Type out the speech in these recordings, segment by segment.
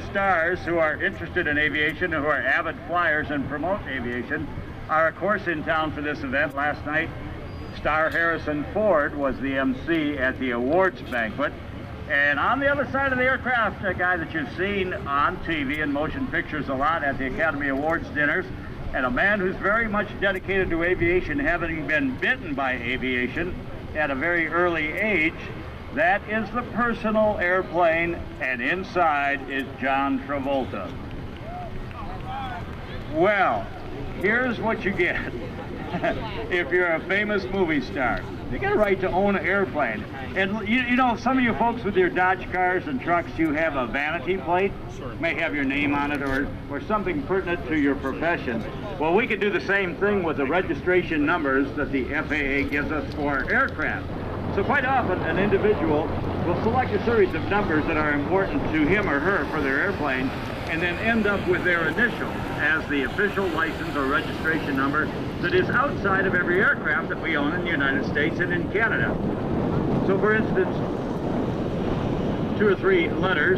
Stars who are interested in aviation, who are avid flyers and promote aviation, are of course in town for this event. Last night, star Harrison Ford was the MC at the awards banquet. And on the other side of the aircraft, a guy that you've seen on TV and motion pictures a lot at the Academy Awards dinners, and a man who's very much dedicated to aviation, having been bitten by aviation at a very early age. That is the personal airplane, and inside is John Travolta. Well, here's what you get if you're a famous movie star. You get a right to own an airplane. And you know, some of you folks with your Dodge cars and trucks, you have a vanity plate, may have your name on it or something pertinent to your profession. Well, we could do the same thing with the registration numbers that the FAA gives us for aircraft. So quite often, an individual will select a series of numbers that are important to him or her for their airplane, and then end up with their initial as the official license or registration number that is outside of every aircraft that we own in the United States and in Canada. So for instance, 2 or 3 letters,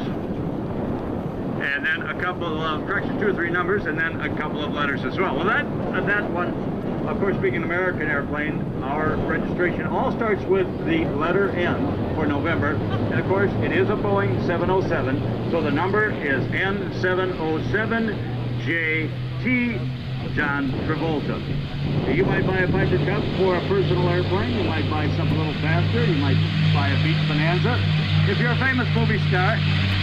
and then a couple of, correction, 2 or 3 numbers, and then a couple of letters as well. Well, that one, of course, being an American airplane, our registration all starts with the letter N for November. And of course, it is a Boeing 707, so the number is N707JT, John Travolta. You might buy a Piper Cub for a personal airplane. You might buy something a little faster. You might buy a Beach Bonanza. If you're a famous movie star,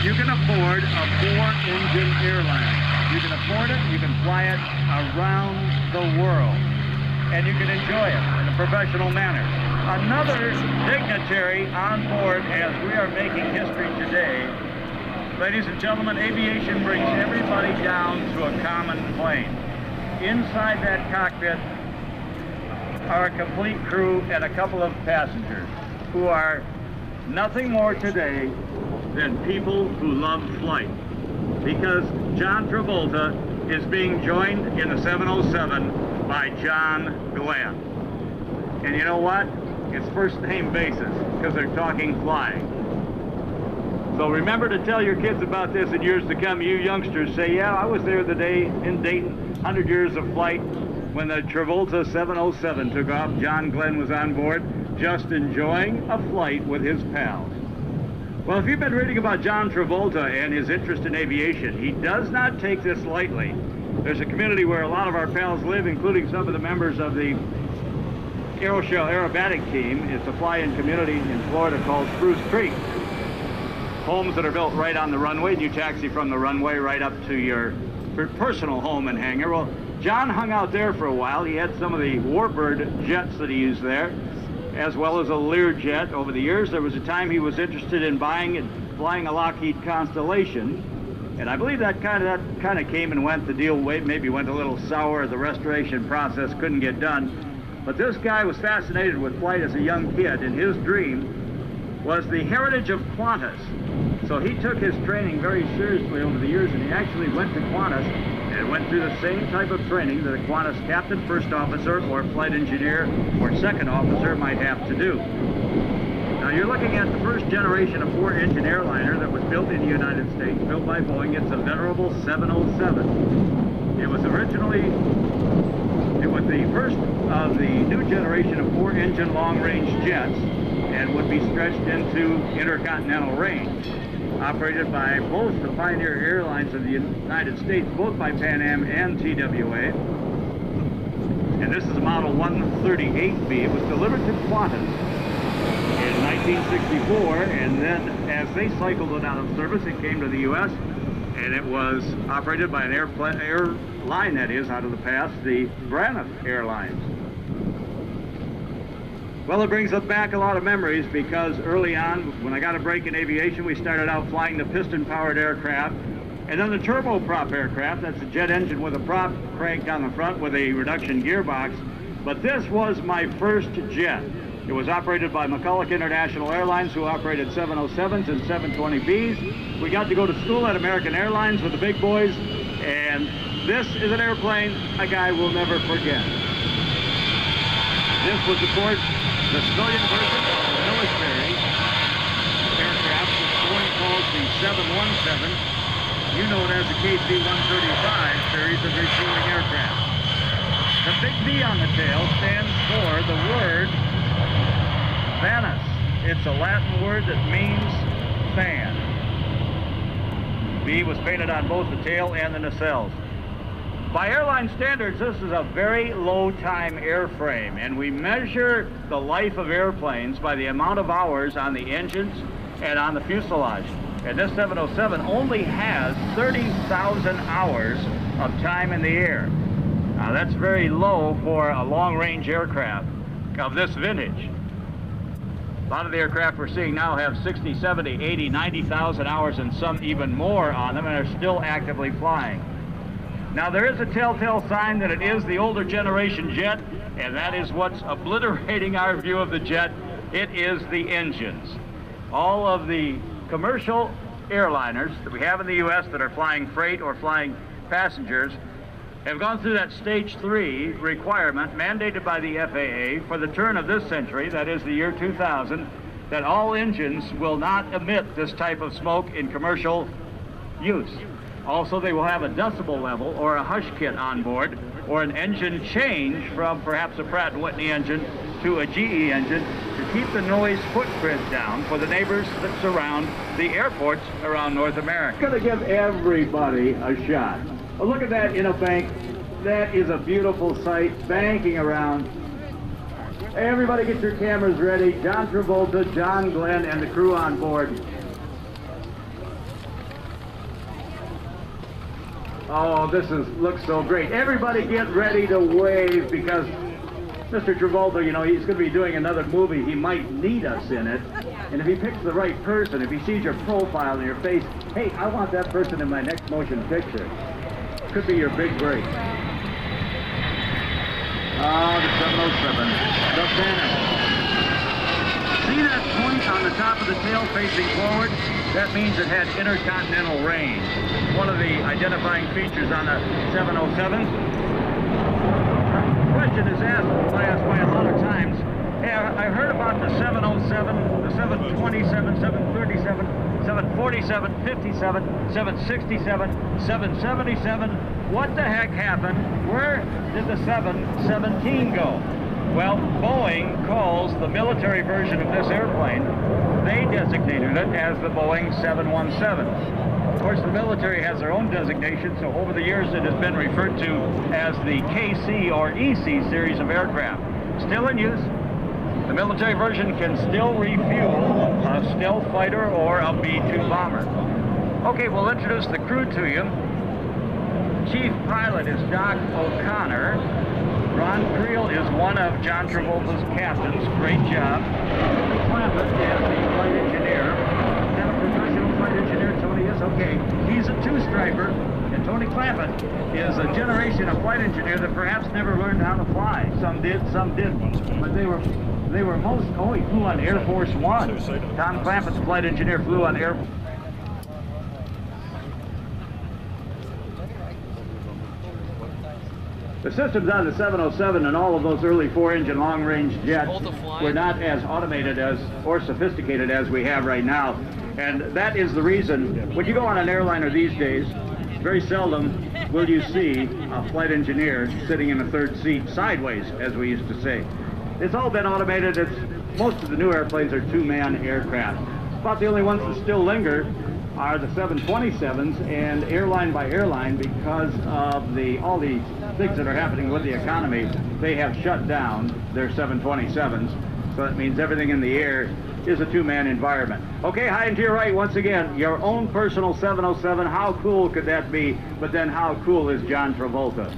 you can afford a 4-engine airline. You can afford it. You can fly it around the world. And you can enjoy it in a professional manner. Another dignitary on board as we are making history today. Ladies and gentlemen, aviation brings everybody down to a common plane. Inside that cockpit are a complete crew and a couple of passengers who are nothing more today than people who love flight. Because John Travolta is being joined in the 707 by John Glenn. And you know what? It's first name basis, because they're talking flying. So remember to tell your kids about this in years to come. You youngsters say, yeah, I was there the day in Dayton, 100 years of flight, when the Travolta 707 took off. John Glenn was on board, just enjoying a flight with his pals. Well, if you've been reading about John Travolta and his interest in aviation, he does not take this lightly. There's a community where a lot of our pals live, including some of the members of the Airshow aerobatic team. It's a fly-in community in Florida called Spruce Creek. Homes that are built right on the runway, and you taxi from the runway right up to your personal home and hangar. Well, John hung out there for a while. He had some of the Warbird jets that he used there, as well as a Learjet. Over the years, there was a time he was interested in buying and flying a Lockheed Constellation. And I believe that kind of came and went. The deal maybe went a little sour. The restoration process couldn't get done. But this guy was fascinated with flight as a young kid, and his dream was the heritage of Qantas. So he took his training very seriously over the years, and he actually went to Qantas and went through the same type of training that a Qantas captain, first officer, or flight engineer, or second officer might have to do. Now you're looking at the first generation of 4-engine airliner that was built in the United States, built by Boeing. It's a venerable 707. It was the first of the new generation of 4-engine long-range jets, and would be stretched into intercontinental range. Operated by both the pioneer airlines of the United States, both by Pan Am and TWA. And this is a Model 138B. It was delivered to Qantas in 1964, and then as they cycled it out of service, it came to the U.S., and it was operated by an airline that is out of the past, the Braniff Airlines. Well, it brings us back a lot of memories, because early on, when I got a break in aviation, we started out flying the piston-powered aircraft, and then the turboprop aircraft. That's a jet engine with a prop cranked on the front with a reduction gearbox. But this was my first jet. It was operated by McCulloch International Airlines, who operated 707s and 720Bs. We got to go to school at American Airlines with the big boys, and this is an airplane a guy will never forget. This was, of course, the civilian version of the military aircraft that Boeing calls the 717. You know it as the KC-135 series of refueling aircraft. The big V on the tail stands for the word Vanus. It's a Latin word that means fan. V was painted on both the tail and the nacelles. By airline standards, this is a very low-time airframe, and we measure the life of airplanes by the amount of hours on the engines and on the fuselage. And this 707 only has 30,000 hours of time in the air. Now, that's very low for a long-range aircraft of this vintage. A lot of the aircraft we're seeing now have 60, 70, 80, 90,000 hours and some even more on them and are still actively flying. Now, there is a telltale sign that it is the older generation jet, and that is what's obliterating our view of the jet. It is the engines. All of the commercial airliners that we have in the U.S. that are flying freight or flying passengers have gone through that stage 3 requirement mandated by the FAA for the turn of this century, that is the year 2000, that all engines will not emit this type of smoke in commercial use. Also, they will have a decibel level or a hush kit on board, or an engine change from perhaps a Pratt & Whitney engine to a GE engine to keep the noise footprint down for the neighbors that surround the airports around North America. Going to give everybody a shot. Oh, look at that in a bank. That is a beautiful sight, banking around. Everybody get your cameras ready. John Travolta, John Glenn, and the crew on board. Oh, this looks so great. Everybody get ready to wave, because Mr. Travolta, you know, he's going to be doing another movie. He might need us in it. And if he picks the right person, if he sees your profile and your face, hey, I want that person in my next motion picture. Could be your big break. Oh, the 707, the Vanus. See that point on the top of the tail facing forward? That means it had intercontinental range. One of the identifying features on the 707. The question is asked by a lot of times. Hey, I heard about the 707, the 727, 737, 747, 57, 767, 777. What the heck happened? Where did the 717 go? Well, Boeing calls the military version of this airplane, they designated it as the Boeing 717. Of course, the military has their own designation, so over the years it has been referred to as the KC or EC series of aircraft. Still in use. The military version can still refuel a stealth fighter or a B-2 bomber. Okay, we'll introduce the crew to you. Chief pilot is Doc O'Connor. Ron Creel is one of John Travolta's captains. Great job. Tony Clampett is the flight engineer. Is that a professional flight engineer, Tony is? Okay. He's a two-striper, and Tony Clampett is a generation of flight engineer that perhaps never learned how to fly. Some did, some didn't. But they were most, oh, he flew on Air Force One. Tom Clampett's flight engineer flew on Air Force. The systems on the 707 and all of those early four-engine long-range jets were not as automated as or sophisticated as we have right now. And that is the reason, when you go on an airliner these days, very seldom will you see a flight engineer sitting in a third seat sideways, as we used to say. It's all been automated. Most of the new airplanes are two-man aircraft. About the only ones that still linger are the 727s, and airline by airline, because of all the things that are happening with the economy, they have shut down their 727s. So that means everything in the air is a two-man environment. Okay, high and to your right, once again, your own personal 707. How cool could that be? But then how cool is John Travolta?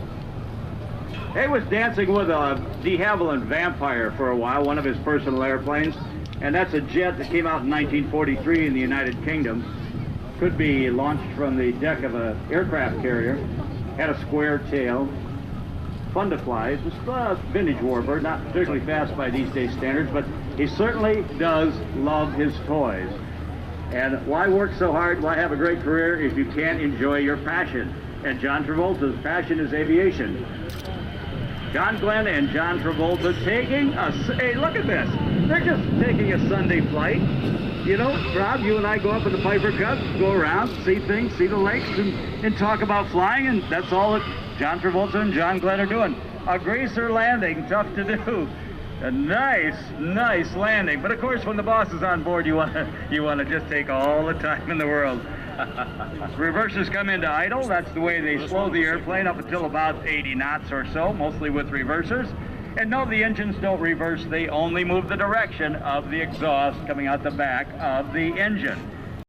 He was dancing with a de Havilland Vampire for a while, one of his personal airplanes, and that's a jet that came out in 1943 in the United Kingdom. Could be launched from the deck of an aircraft carrier. Had a square tail. Fun to fly. It was a vintage warbird, not particularly fast by these days standards, but he certainly does love his toys. And why work so hard? Why have a great career if you can't enjoy your passion? And John Travolta's passion is aviation. John Glenn and John Travolta taking a... Hey, look at this. They're just taking a Sunday flight. you know, Rob, you and I go up in the Piper Cub, go around, see things, see the lakes, and talk about flying, and that's all that John Travolta and John Glenn are doing. A greaser landing, tough to do. A nice landing. But of course, when the boss is on board, you wanna just take all the time in the world. Reversers come into idle. That's the way they slow the airplane up until about 80 knots or so, mostly with reversers. And no, the engines don't reverse. They only move the direction of the exhaust coming out the back of the engine.